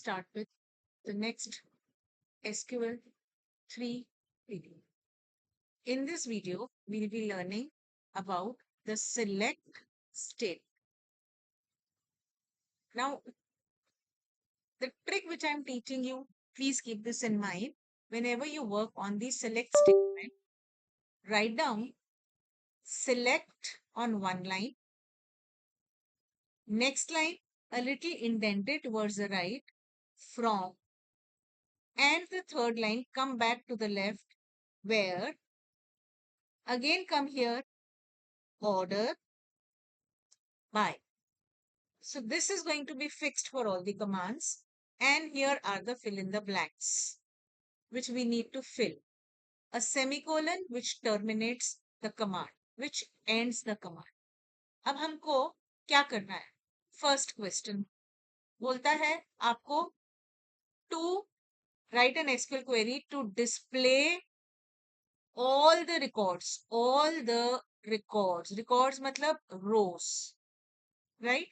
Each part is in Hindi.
start with the next SQL 3 video. In this video, we'll be learning about the select state. Now, the trick which I'm teaching you, please keep this in mind. Whenever you work on the select statement, write down select on one line. Next line, a little indented towards the right, from, and the third line, come back to the left, where, again come here, order by. So this is going to be fixed for all the commands. And here are the fill in the blanks, which we need to fill. A semicolon which terminates the command, which ends the command. अब हमको क्या करना है? First question बोलता है आपको to write an SQL query to display all the records. Records मतलब rows, right?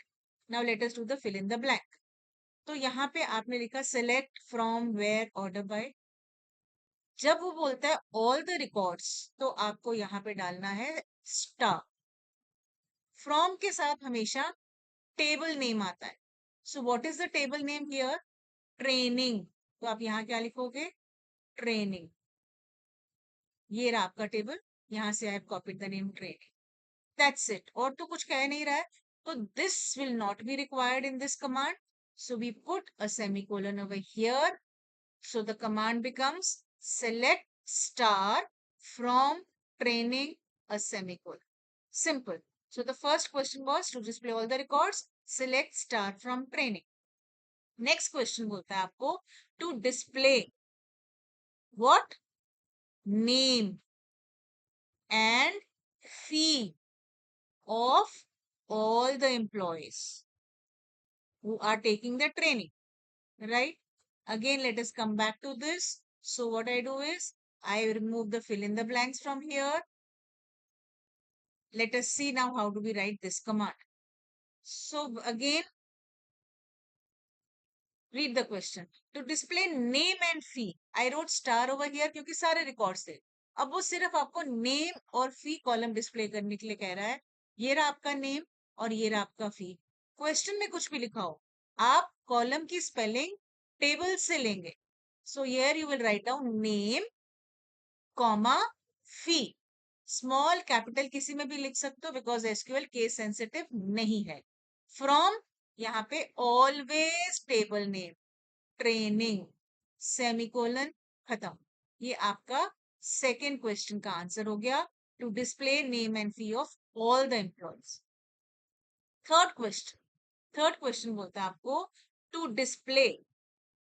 Now let us do the fill in the blank. तो यहाँ पे आपने लिखा select from where order by. जब वो बोलता है all the records, तो आपको यहाँ पे डालना है star. From के साथ हमेशा table name आता है. So what is the table name here? Training. तो आप यहाँ क्या लिखोगे? Training. ये रहा आपका टेबल. यहाँ से I have copied the name training. That's it. और तो कुछ कह नहीं रहा है. So this will not be required in this command. So we put a semicolon over here. So the command becomes select star from training a semicolon. Simple. So the first question was to display all the records. Select star from training. Next question बोलता है आपको to display what? Name and fee of all the employees who are taking the training, right? Again, let us come back to this. So what I do is I remove the fill in the blanks from here. Let us see now how do we write this command. So again, read the question. To display name and fee, I wrote star over here क्योंकि सारे records थे. अब वो सिर्फ आपको name और fee column display करने के लिए कह रहा है. ये रहा आपका name और ये रहा आपका fee. Question में कुछ भी लिखा हो, आप column की spelling table से लेंगे. So here you will write down name, comma, fee. Small capital किसी में भी लिख सकते हो because SQL case sensitive नहीं है. From यहाँ पे always table name, training, semicolon, खत्म. ये आपका second question का आंसर हो गया. To display name and fee of all the employees. Third question बोलता है आपको to display,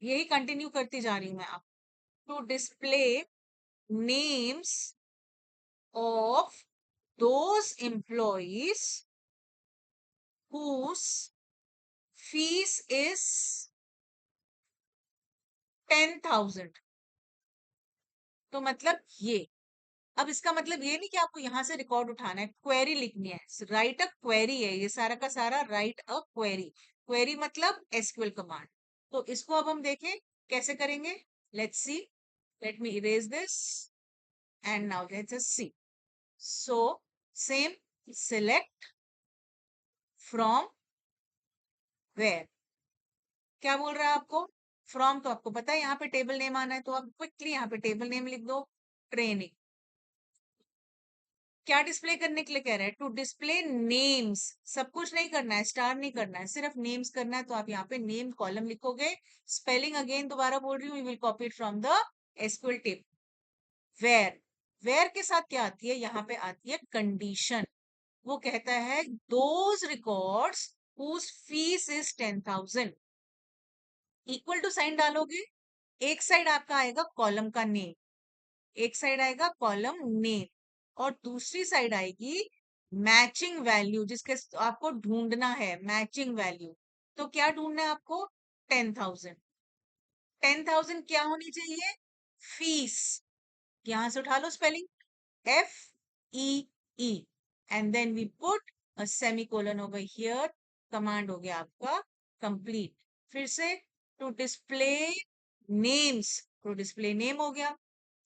यही कंटिन्यू करती जा रही हूं मैं आप. To display names of those employees whose fees is 10,000. तो मतलब ये, अब इसका मतलब ये नहीं कि आपको यहां से रिकॉर्ड उठाना है, क्वेरी लिखनी है. राइट अ क्वेरी है ये सारा का सारा. Write a query. क्वेरी मतलब एसक्यूएल कमांड. तो इसको अब हम देखें कैसे करेंगे. Let's see. Let me erase this and now let's see. So same, select from where. क्या बोल रहा है आपको? फ्रॉम तो आपको पता है यहाँ पे टेबल नेम आना है, तो आप क्विकली यहाँ पे टेबल नेम लिख दो. ट्रेनिंग. क्या डिस्प्ले करने के लिए कह रहा है? To display names. सब कुछ नहीं करना है, स्टार नहीं करना है, सिर्फ नेम्स करना है. तो आप यहाँ पे नेम कॉलम लिखोगे. स्पेलिंग अगेन दोबारा बोल रही हूँ, you will copy it from the SQL table. Where. Where के साथ क्या आती है? यहाँ पे आती है कंडीशन. वो कहता है those records whose fees is 10,000. Equal to sign डालोगे. एक साइड आपका आएगा कॉलम का नेम, एक साइड आएगा कॉलम नेम, और दूसरी साइड आएगी मैचिंग वैल्यू, जिसके आपको ढूंढना है मैचिंग वैल्यू. तो क्या ढूंढना है आपको? 10,000. 10,000 क्या होनी चाहिए? फीस. यहां से उठा लो spelling, FEE, and then we put a semicolon over here. Command हो गया आपका कंप्लीट. फिर से टू डिस्प्ले नेम्स, तो डिस्प्ले नेम हो गया,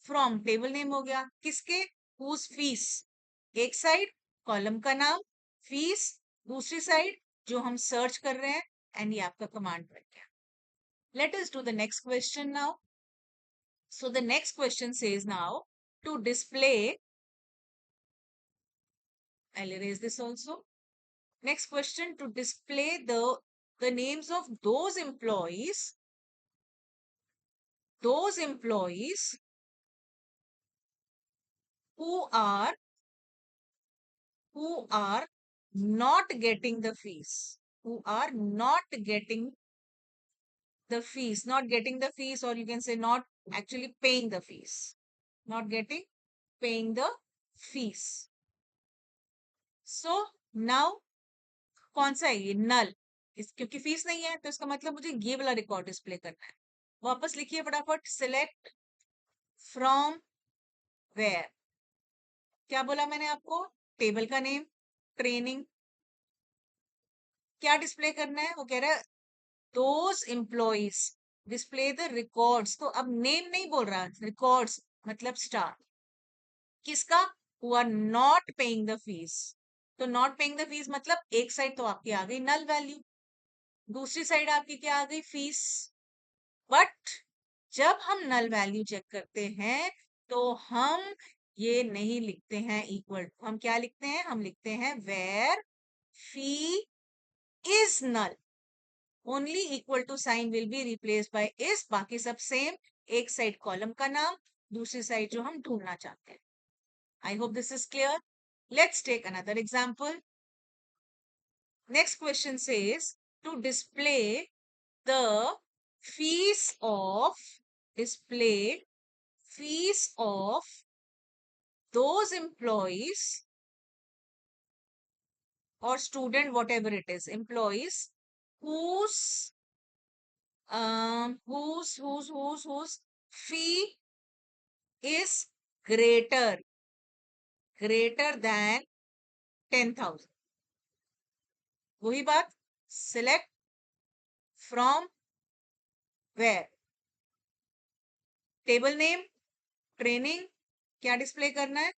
फ्रॉम टेबल नेम हो गया, किसके, हुज फीस, एक साइड कॉलम का नाम, फीस दूसरी साइड जो हम सर्च कर रहे हैं, एंड ये आपका कमांड बन गया. Let us do the next question now. So the next question says now to display, I'll erase this also. Next question, to display the names of those employees who are not getting the fees, who are not getting the fees, not getting the fees, or you can say not actually paying the fees, not getting paying the fees. So now कौन सा है ये, नल, इस क्योंकि फीस नहीं है तो इसका मतलब मुझे ये वाला रिकॉर्ड डिस्प्ले करना है. वापस लिखिए फटाफट, सिलेक्ट फ्रॉम वेयर, क्या बोला मैंने आपको, टेबल का नेम, ट्रेनिंग, क्या डिस्प्ले करना है, वो कह रहा है those employees, display the records, तो अब नेम नहीं बोल रहा, रिकॉर्ड्स मतलब स्टार, किसका, who are not paying the fees. तो नॉट पेइंग द फीस मतलब एक साइड तो आपकी आ गई नल वैल्यू, दूसरी साइड आपकी क्या आ गई, फीस. बट जब हम नल वैल्यू चेक करते हैं तो हम ये नहीं लिखते हैं इक्वल, हम क्या लिखते हैं, हम लिखते हैं where fee is null, only equal to sign will be replace by is, बाकी सब सेम, एक साइड कॉलम का नाम, दूसरी साइड जो हम ढूंढना चाहते हैं. I hope this is clear. Let's take another example. Next question says to display the fees of, display fees of those employees or student, whatever it is, employees whose whose fee is greater than 10,000. वही बात, select from where, table name, training, क्या डिस्प्ले करना है,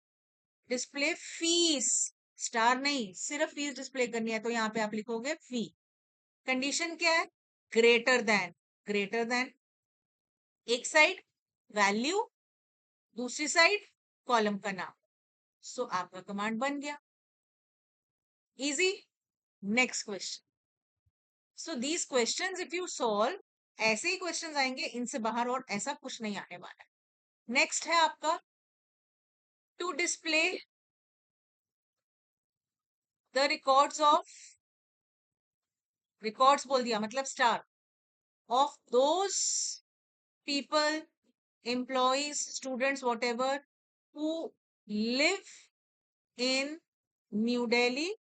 डिस्प्ले फीस, स्टार नहीं, सिर्फ फीस डिस्प्ले करनी है, तो यहाँ पे आप लिखोगे फी. कंडीशन क्या है, ग्रेटर देन, एक साइड वैल्यू, दूसरी साइड कॉलम का नाम. सो आपका कमांड बन गया, easy. Next question. So these questions if you solve, ऐसे ही क्वेश्चंस आएंगे, इनसे बाहर और ऐसा कुछ नहीं आने वाला है. नेक्स्ट है आपका टू डिस्प्ले द रिकॉर्ड्स बोल दिया मतलब star, of those people, employees, students, whatever, who live in New Delhi.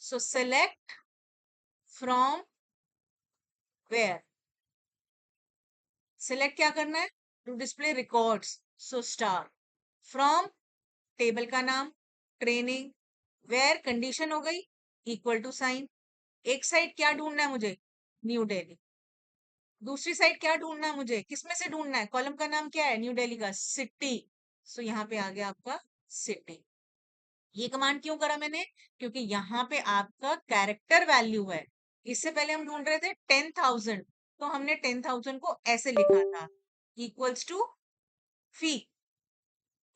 So select from where. Select क्या करना है, to display records. So star. From table का नाम, ट्रेनिंग, where कंडीशन हो गई, इक्वल टू साइन, एक साइड क्या ढूंढना है मुझे, न्यू दिल्ली, दूसरी साइड क्या ढूंढना है मुझे, किसमें से ढूंढना है, कॉलम का नाम क्या है, न्यू दिल्ली का, सिटी. सो यहाँ पे आ गया आपका सिटी. ये कमांड क्यों करा मैंने, क्योंकि यहाँ पे आपका कैरेक्टर वैल्यू है. इससे पहले हम ढूंढ रहे थे 10,000, तो हमने 10,000 को ऐसे लिखा था, इक्वल्स टू फी,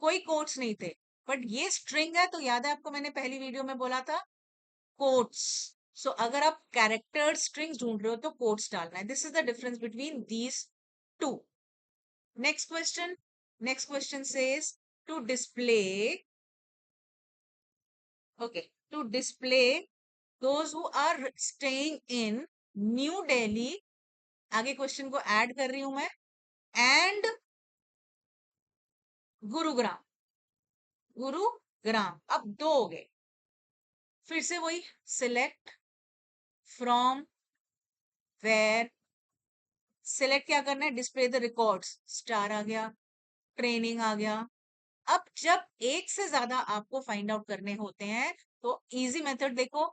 कोई कोट्स नहीं थे. बट ये स्ट्रिंग है, तो याद है आपको मैंने पहली वीडियो में बोला था कोट्स. सो अगर आप कैरेक्टर स्ट्रिंग्स ढूंढ रहे हो तो कोट्स डालना है. This is the difference between these two. Next question says to display, okay, to display those who are staying in New Delhi, आगे क्वेश्चन को ऐड कर रही हूं मैं, एंड गुरुग्राम, अब दो हो गए. फिर से वही, सिलेक्ट फ्रॉम वेयर, सिलेक्ट क्या करना है, डिस्प्ले द रिकॉर्ड्स, स्टार आ गया, ट्रेनिंग आ गया. अब जब एक से ज्यादा आपको फाइंड आउट करने होते हैं तो इजी मेथड देखो,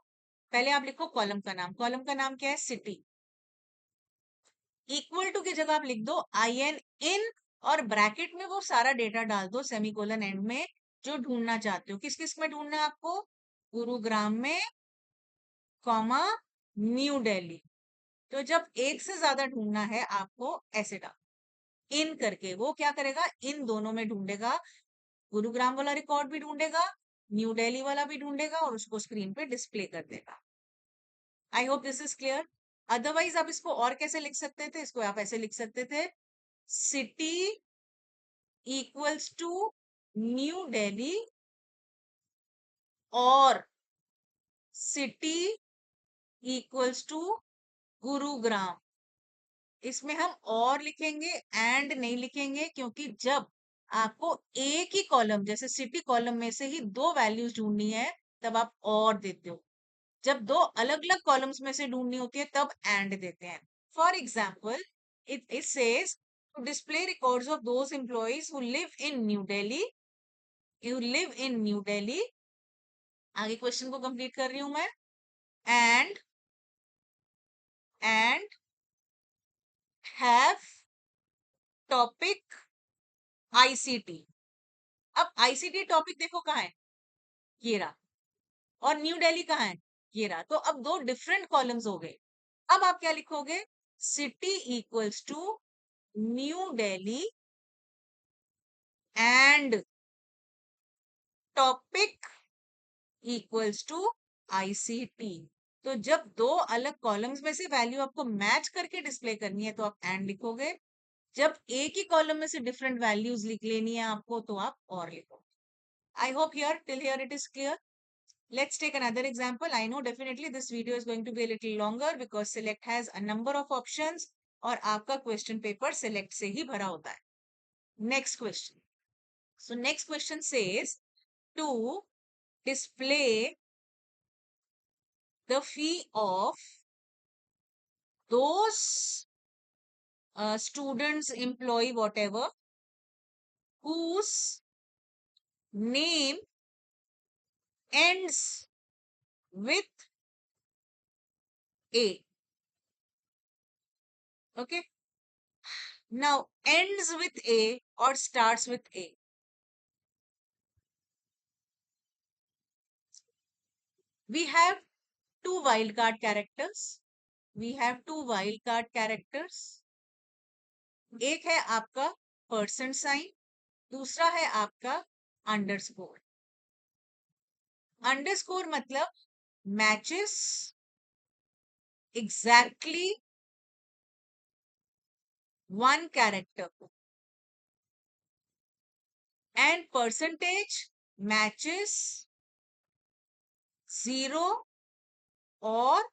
पहले आप लिखो कॉलम का नाम, कॉलम का नाम क्या है, सिटी। इक्वल टू की जगह आप लिख दो IN इन, और ब्रैकेट में वो सारा डेटा डाल दो सेमीकोलन एंड में, जो ढूंढना चाहते हो। किस किस में ढूंढना है आपको, गुरुग्राम में, कॉमा, न्यू दिल्ली। तो जब एक से ज्यादा ढूंढना है आपको ऐसे डाल इन करके, वो क्या करेगा, इन दोनों में ढूंढेगा, गुरुग्राम वाला रिकॉर्ड भी ढूंढेगा, न्यू दिल्ली वाला भी ढूंढेगा, और उसको स्क्रीन पे डिस्प्ले कर देगा। आई hope this is clear. Otherwise आप इसको और कैसे लिख सकते थे, इसको आप ऐसे लिख सकते थे, city equals to New Delhi, और सिटी इक्वल्स टू गुरुग्राम। इसमें हम और लिखेंगे, एंड नहीं लिखेंगे, क्योंकि जब आपको एक ही कॉलम, जैसे सिटी कॉलम में से ही दो वैल्यूज ढूंढनी है, तब आप और देते हो। जब दो अलग अलग कॉलम्स में से ढूंढनी होती है, तब एंड देते हैं। For example, it says to display records of those employees who live in New Delhi, you live in New Delhi। आगे क्वेश्चन को कंप्लीट कर रही हूं मैं। And have topic ICT। अब ICT टॉपिक देखो कहाँ है, ये रहा, और न्यू दिल्ली कहाँ है, ये रहा। तो अब दो डिफरेंट कॉलम्स हो गए। अब आप क्या लिखोगे, city equals to New Delhi and topic equals to ICT। तो जब दो अलग कॉलम्स में से वैल्यू आपको मैच करके डिस्प्ले करनी है, तो आप एंड लिखोगे। जब एक ही कॉलम में से डिफरेंट वैल्यूज लिख लेनी है आपको, तो आप और लिखोगे। I hope here till here it is clear. Let's take another example. I know definitely this video is going to be a little longer because select has a number of options, और आपका क्वेश्चन पेपर select से ही भरा होता है। Next question. So next question says to display the fee of those students, employee, whatever, whose name ends with A. Okay. Now ends with A or starts with A. We have two wildcard characters. We have two wildcard characters. एक है आपका परसेंट साइन, दूसरा है आपका अंडरस्कोर। अंडरस्कोर मतलब matches exactly one character, and percentage matches 0 और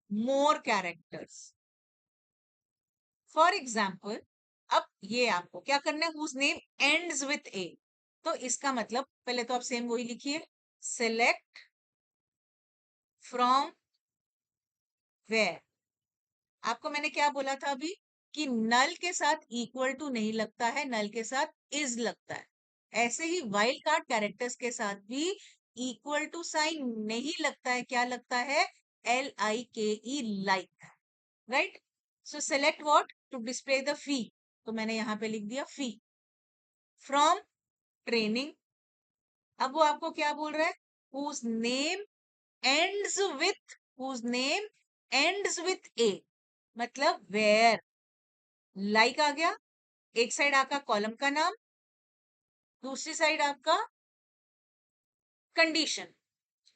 मोर कैरेक्टर्स। फॉर एग्जाम्पल, अब ये आपको क्या करना है, whose name ends with A। तो इसका मतलब पहले तो आप सेम वही लिखिए, select from where। आपको मैंने क्या बोला था अभी, कि नल के साथ इक्वल टू नहीं लगता है, नल के साथ इज लगता है। ऐसे ही वाइल्ड कार्ड कैरेक्टर्स के साथ भी इक्वल टू साइन नहीं लगता है, क्या लगता है, LIKE, like. Right. So select what, to display the fee, तो मैंने यहाँ पे लिख दिया फी। फ्रॉम ट्रेनिंग, अब वो आपको क्या बोल रहा है, whose name ends with, whose name ends with A, मतलब वेयर। लाइक आ गया, एक साइड आपका कॉलम का नाम, दूसरी साइड आपका कंडीशन।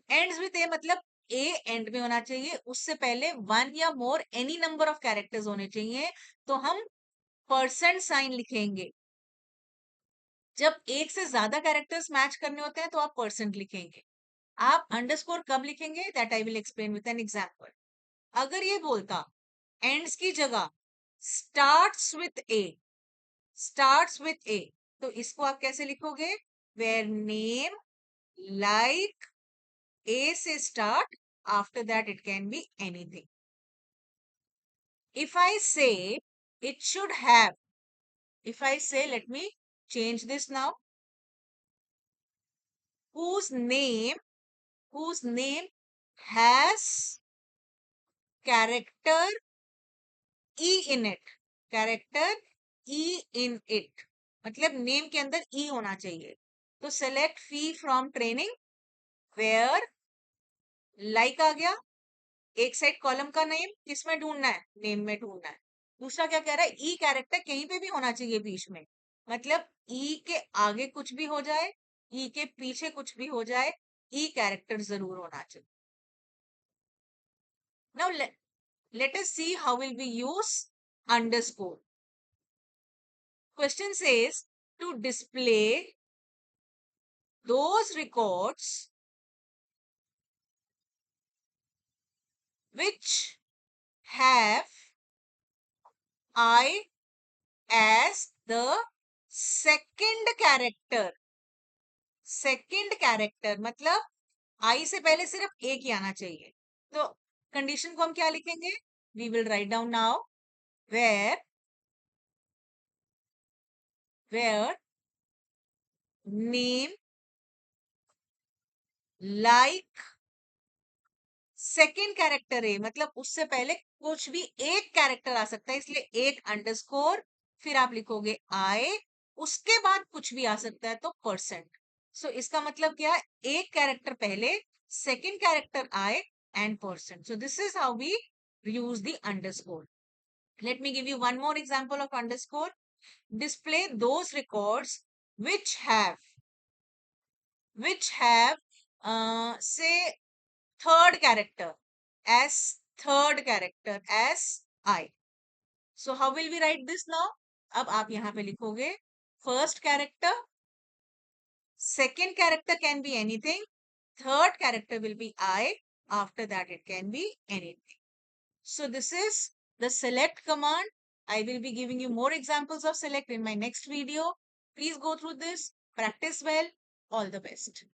एंड्स विथ ए मतलब ए एंड में होना चाहिए, उससे पहले वन या more any number of characters होने चाहिए, तो हम परसेंट साइन लिखेंगे। जब एक से ज्यादा कैरेक्टर्स मैच करने होते हैं, तो आप परसेंट लिखेंगे। आप अंडरस्कोर कब लिखेंगे, that I will explain with an example. अगर ये बोलता एंड्स की जगह starts with A, starts with A, तो इसको आप कैसे लिखोगे, वेयर नेम लाइक A से start, after that it can be anything. If I say it should have, if I say, let me change this now, whose name has character E in it. Character E in it. मतलब नेम के अंदर E होना चाहिए. तो select fee from training where like आ गया. एक साइड कॉलम का नेम किस में ढूंढना है? नेम में ढूंढना है. दूसरा क्या कह रहा है? ई कैरेक्टर कहीं पे भी होना चाहिए बीच में. मतलब ई के आगे कुछ भी हो जाए, ई के पीछे कुछ भी हो जाए, ई कैरेक्टर जरूर होना चाहिए. Now let us see how will we use underscore. Question says to display those records which have I as the second character. Second character मतलब आई से पहले सिर्फ एक ही आना चाहिए. तो कंडीशन को हम क्या लिखेंगे? We will write down now where where name like second character है. मतलब उससे पहले कुछ भी एक कैरेक्टर आ सकता है, इसलिए एक अंडरस्कोर, फिर आप लिखोगे आई, उसके बाद कुछ भी आ सकता है तो परसेंट. सो इसका मतलब क्या है? एक कैरेक्टर पहले, second character I and percent. So this is how we use the underscore. Let me give you one more example of underscore. Display those records which have say third character as I. So how will we write this now? अब आप यहाँ पे लिखोगे first character, second character can be anything, third character will be I, after that it can be anything. So this is the select command. I will be giving you more examples of select in my next video. Please go through this, practice well. All the best.